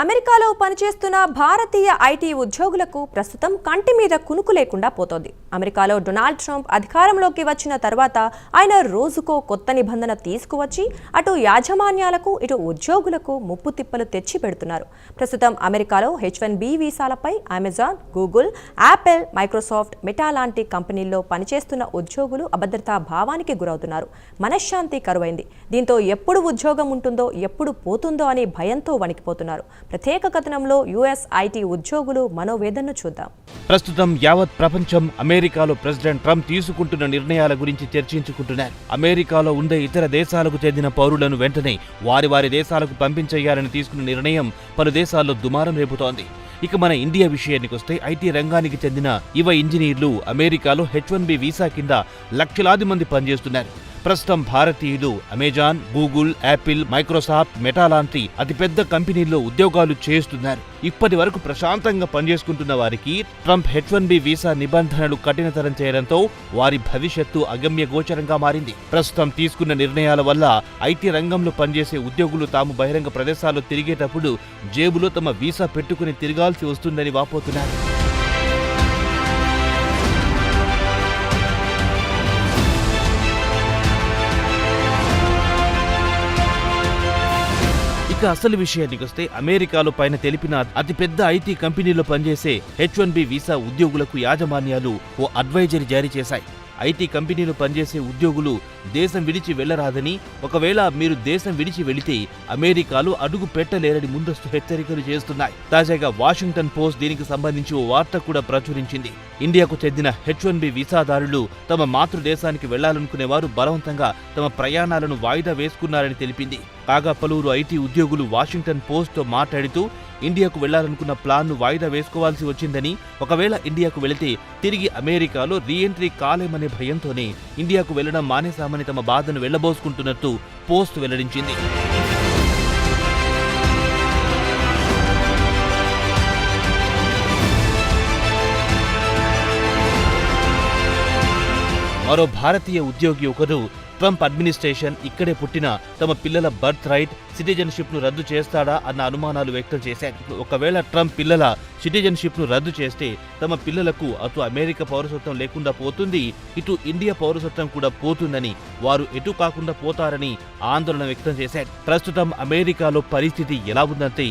అమెరికాలో పనిచేస్తున్న భారతీయ ఐటీ ఉద్యోగులకు ప్రస్తుతం కంటి మీద కునుకు లేకుండా పోతోంది. అమెరికాలో డొనాల్డ్ ట్రంప్ అధికారంలోకి వచ్చిన తర్వాత ఆయన రోజుకో కొత్త నిబంధన తీసుకువచ్చి అటు యాజమాన్యాలకు ఇటు ఉద్యోగులకు ముప్పు తిప్పలు తెచ్చి పెడుతున్నారు. ప్రస్తుతం అమెరికాలో H-1B వీసాలపై Amazon, Google, Apple, Microsoft, Meta లాంటి కంపెనీల్లో పనిచేస్తున్న ఉద్యోగులు అభద్రతా భావానికి గురవుతున్నారు. మనశ్శాంతి కరువైంది. దీంతో ఎప్పుడు ఉద్యోగం ఉంటుందో ఎప్పుడు పోతుందో అని భయంతో వణికిపోతున్నారు. ప్రత్యేక కథనంలో యుఎస్ ఐటీ ఉద్యోగులు మనోవేదనను చూద్దాం. ప్రస్తుతం యావత్ ప్రపంచం అమెరికాలో ప్రెసిడెంట్ ట్రంప్ తీసుకుంటున్న నిర్ణయాల గురించి చర్చించుకుంటున్నారు. అమెరికాలో ఉండే ఇతర దేశాలకు చెందిన పౌరులను వెంటనే వారి దేశాలకు పంపించేయాలని తీసుకున్న నిర్ణయం పలు దేశాల్లో దుమారం రేపుతోంది. ఇక మన ఇండియా విషయానికొస్తే ఐటీ రంగానికి చెందిన యువ ఇంజనీర్లు అమెరికాలో H-1B వీసా కింద లక్షలాది మంది పనిచేస్తున్నారు. ప్రస్తుతం భారతీయులు Amazon, Google, Apple, Microsoft, Meta లాంటి అతిపెద్ద కంపెనీల్లో ఉద్యోగాలు చేస్తున్నారు. ఇప్పటి వరకు ప్రశాంతంగా పనిచేసుకుంటున్న వారికి ట్రంప్ H-1B వీసా నిబంధనలు కఠినతరం చేయడంతో వారి భవిష్యత్తు అగమ్య గోచరంగా మారింది. ప్రస్తుతం తీసుకున్న నిర్ణయాల వల్ల ఐటీ రంగంలో పనిచేసే ఉద్యోగులు తాము బహిరంగ ప్రదేశాల్లో తిరిగేటప్పుడు జేబులో తమ వీసా పెట్టుకుని తిరగాల్సి వస్తుందని వాపోతున్నారు. అసలు విషయానికొస్తే అమెరికాలో పైన తెలిపిన అతిపెద్ద ఐటీ కంపెనీలో పనిచేసే H-1B వీసా ఉద్యోగులకు యాజమాన్యాలు ఓ అడ్వైజరీ జారీ చేశాయి. ఐటీ కంపెనీలో పనిచేసే ఉద్యోగులు దేశం విడిచి వెళ్లరాదని, ఒకవేళ మీరు దేశం విడిచి వెళితే అమెరికాలో అడుగు పెట్టలేరని ముందస్తు హెచ్చరికలు చేస్తున్నాయి. తాజాగా వాషింగ్టన్ పోస్ట్ దీనికి సంబంధించి ఓ వార్త కూడా ప్రచురించింది. ఇండియాకు చెందిన H-1B వీసాదారులు తమ మాతృదేశానికి వెళ్లాలనుకునే వారు బలవంతంగా తమ ప్రయాణాలను వాయిదా వేసుకున్నారని తెలిపింది. కాగా పలువురు ఐటీ ఉద్యోగులు వాషింగ్టన్ పోస్ట్ తో మాట్లాడుతూ ఇండియాకు వెళ్లాలనుకున్న ప్లాన్ను వాయిదా వేసుకోవాల్సి వచ్చిందని, ఒకవేళ ఇండియాకు వెళితే తిరిగి అమెరికాలో రీఎంట్రీ కాలేమనే భయంతోనే ఇండియాకు వెళ్లడం మానేశామని తమ బాధను వెళ్లబోసుకుంటున్నట్టు పోస్ట్ వెల్లడించింది. మరో భారతీయ ఉద్యోగి ఒకరు ట్రంప్ అడ్మినిస్ట్రేషన్ ఇక్కడే పుట్టిన తమ పిల్లల బర్త్ రైట్, సిటిజన్షిప్ ను రద్దు చేస్తాడా అన్న అనుమానాలు వ్యక్తం చేశారు. ఒకవేళ ట్రంప్ పిల్లల సిటిజన్షిప్ ను రద్దు చేస్తే తమ పిల్లలకు అటు అమెరికా పౌరసత్వం లేకుండా పోతుంది, ఇటు ఇండియా పౌరసత్వం కూడా పోతుందని, వారు ఎటు కాకుండా పోతారని ఆందోళన వ్యక్తం చేశారు. ప్రస్తుతం అమెరికాలో పరిస్థితి ఎలా ఉందంటే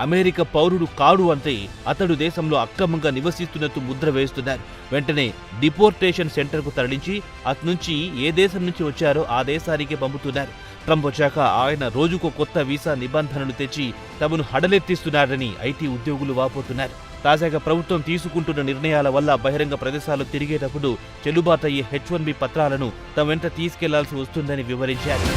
అమెరికా పౌరుడు కాడు అంటే అతడు దేశంలో అక్రమంగా నివసిస్తున్నట్టు ముద్ర వేస్తున్నారు. వెంటనే డిపోర్టేషన్ సెంటర్కు తరలించి అట్నుంచి ఏ దేశం నుంచి వచ్చారో ఆ దేశానికి పంపుతున్నారు. ట్రంప్ వచ్చాక ఆయన రోజుకో కొత్త వీసా నిబంధనలు తెచ్చి తమను హడలెత్తిస్తున్నారని ఐటీ ఉద్యోగులు వాపోతున్నారు. తాజాగా ప్రభుత్వం తీసుకుంటున్న నిర్ణయాల వల్ల బహిరంగ ప్రదేశాలు తిరిగేటప్పుడు చెల్లుబాటయ్యే H-1B పత్రాలను తమ వెంట తీసుకెళ్లాల్సి వస్తుందని వివరించారు.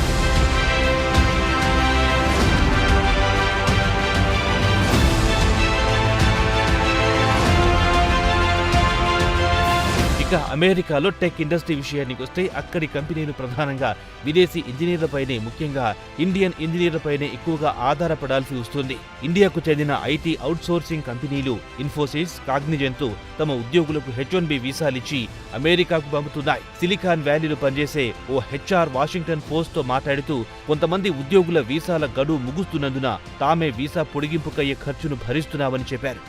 అమెరికాలో టెక్ ఇండస్ట్రీ విషయానికి వస్తే అక్కడి కంపెనీలు ప్రధానంగా విదేశీ ఇంజనీర్లపైనే, ముఖ్యంగా ఇండియన్ ఇంజనీర్లపైనే ఎక్కువగా ఆధారపడాల్సి వస్తుంది. ఇండియాకు చెందిన ఐటీ అవుట్సోర్సింగ్ కంపెనీలు ఇన్ఫోసిస్, కాగ్నిజెంట్ తమ ఉద్యోగులకు H-1B వీసాలిచ్చి అమెరికాకు పంపుతున్నాయి. సిలికాన్ వ్యాలీలో పనిచేసే ఓ HR వాషింగ్టన్ పోస్ట్ తో మాట్లాడుతూ కొంతమంది ఉద్యోగుల వీసాల గడువు ముగుస్తున్నందున తామే వీసా పొడిగింపుకయ్యే ఖర్చును భరిస్తున్నామని చెప్పారు.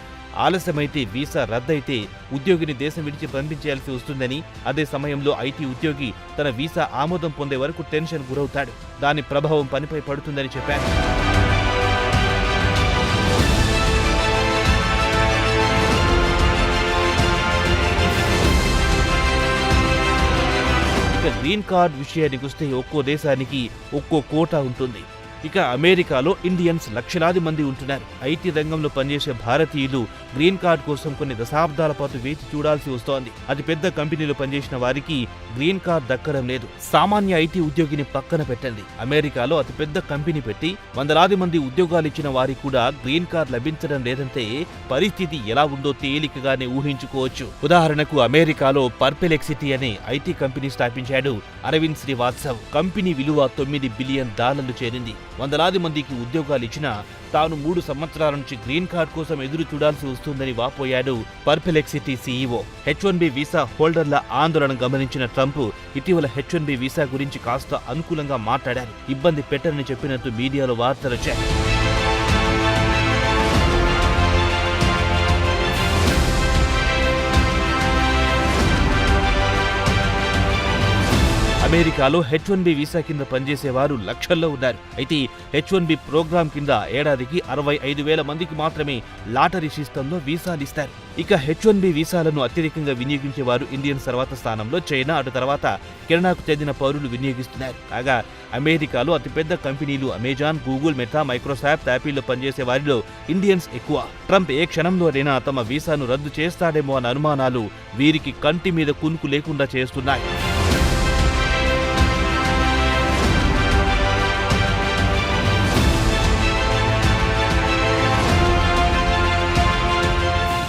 ఆలస్యమైతే వీసా రద్దయితే ఉద్యోగిని దేశం విడిచి పంపించేయాల్సి వస్తుందని, అదే సమయంలో ఐటీ ఉద్యోగి తన వీసా ఆమోదం పొందే వరకు టెన్షన్ గురవుతాడు. దాని ప్రభావం పనిపై పడుతుందని చెప్పారు. ఇక గ్రీన్ కార్డ్ విషయానికి వస్తే ఒక్కో దేశానికి ఒక్కో కోటా ఉంటుంది. ఇక అమెరికాలో ఇండియన్స్ లక్షలాది మంది ఉంటున్నారు. ఐటీ రంగంలో పనిచేసే భారతీయులు గ్రీన్ కార్డ్ కోసం కొన్ని దశాబ్దాల పాటు వేచి చూడాల్సి వస్తోంది. అతి పెద్ద కంపెనీలో పనిచేసిన వారికి గ్రీన్ కార్డ్ దక్కడం లేదు. సామాన్య ఐటీ ఉద్యోగిని పక్కన పెట్టండి, అమెరికాలో అతిపెద్ద కంపెనీ పెట్టి వందలాది మంది ఉద్యోగాలు ఇచ్చిన వారికి కూడా గ్రీన్ కార్డ్ లభించడం లేదంటే పరిస్థితి ఎలా ఉందో తేలికగానే ఊహించుకోవచ్చు. ఉదాహరణకు అమెరికాలో పర్పెలెక్సిటీ అనే ఐటీ కంపెనీ స్థాపించాడు అరవింద్ శ్రీవాత్సవ్. కంపెనీ విలువ $9 బిలియన్ చేరింది. వందలాది మందికి ఉద్యోగాలు ఇచ్చినా తాను 3 సంవత్సరాల నుంచి గ్రీన్ కార్డ్ కోసం ఎదురు చూడాల్సి వస్తుందని వాపోయాడు పర్పెలెక్సిటీ CEO. H-1B వీసా హోల్డర్ల ఆందోళన గమనించిన ట్రంప్ ఇటీవల H-1B వీసా గురించి కాస్త అనుకూలంగా మాట్లాడారు. ఇబ్బంది పెట్టరని చెప్పినట్టు మీడియాలో వార్తలు వచ్చాయి. అమెరికాలో H1B వీసా కింద పనిచేసేవారు లక్షల్లో ఉన్నారు. అయితే H1B ప్రోగ్రాం కింద ఏడాదికి 65,000 మందికి మాత్రమే లాటరీ సిస్టంలో వీసాలు ఇస్తారు. ఇక H1B వీసాలను అత్యధికంగా వినియోగించేవారు ఇండియన్స్ తర్వాత స్థానంలో చైనా, అటు తర్వాత కెనడాకు చెందిన పౌరులు వినియోగిస్తున్నారు. కాగా అమెరికాలో అతిపెద్ద కంపెనీలు అమెజాన్, గూగుల్, మెటా, మైక్రోసాఫ్ట్, యాపిల్లో పనిచేసే వారిలో ఇండియన్స్ ఎక్కువ. ట్రంప్ ఏ క్షణంలోనైనా తమ వీసాను రద్దు చేస్తాడేమో అన్న అనుమానాలు వీరికి కంటి మీద కునుకు లేకుండా చేస్తున్నాయి.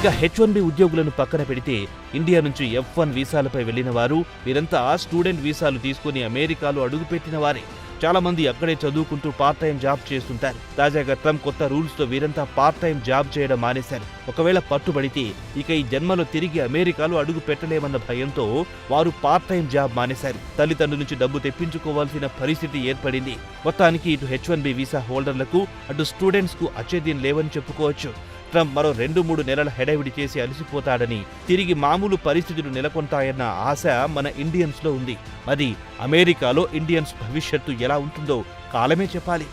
ఇక H1B ఉద్యోగులను పక్కన పెడితే ఇండియా నుంచి F1 వీసాలపై వెళ్లిన వారు, వీరంతా స్టూడెంట్ వీసాలు తీసుకుని అమెరికాలో అడుగుపెట్టిన వారే. చాలా మంది అక్కడే చదువుకుంటూ పార్ట్ టైం జాబ్ చేస్తుంటారు. తాజాగా ట్రంప్ కొత్త రూల్స్ తో వీరంతా పార్ట్ టైం జాబ్ చేయడం మానేశారు. ఒకవేళ పట్టుబడితే ఇక ఈ జన్మలో తిరిగి అమెరికాలో అడుగు పెట్టలేమన్న భయంతో వారు పార్ట్ టైం జాబ్ మానేశారు. తల్లిదండ్రుల నుంచి డబ్బు తెప్పించుకోవాల్సిన పరిస్థితి ఏర్పడింది. మొత్తానికి ఇటు H1B వీసా హోల్డర్లకు, అటు స్టూడెంట్స్ కు అచ్చేదీం లేవని చెప్పుకోవచ్చు. ట్రంప్ మరో 2-3 నెలల హెడవిడి చేసి అలసిపోతాడని, తిరిగి మామూలు పరిస్థితులు నెలకొంటాయన్న ఆశ మన ఇండియన్స్ లో ఉంది. మరి అమెరికాలో ఇండియన్స్ భవిష్యత్తు ఎలా ఉంటుందో కాలమే చెప్పాలి.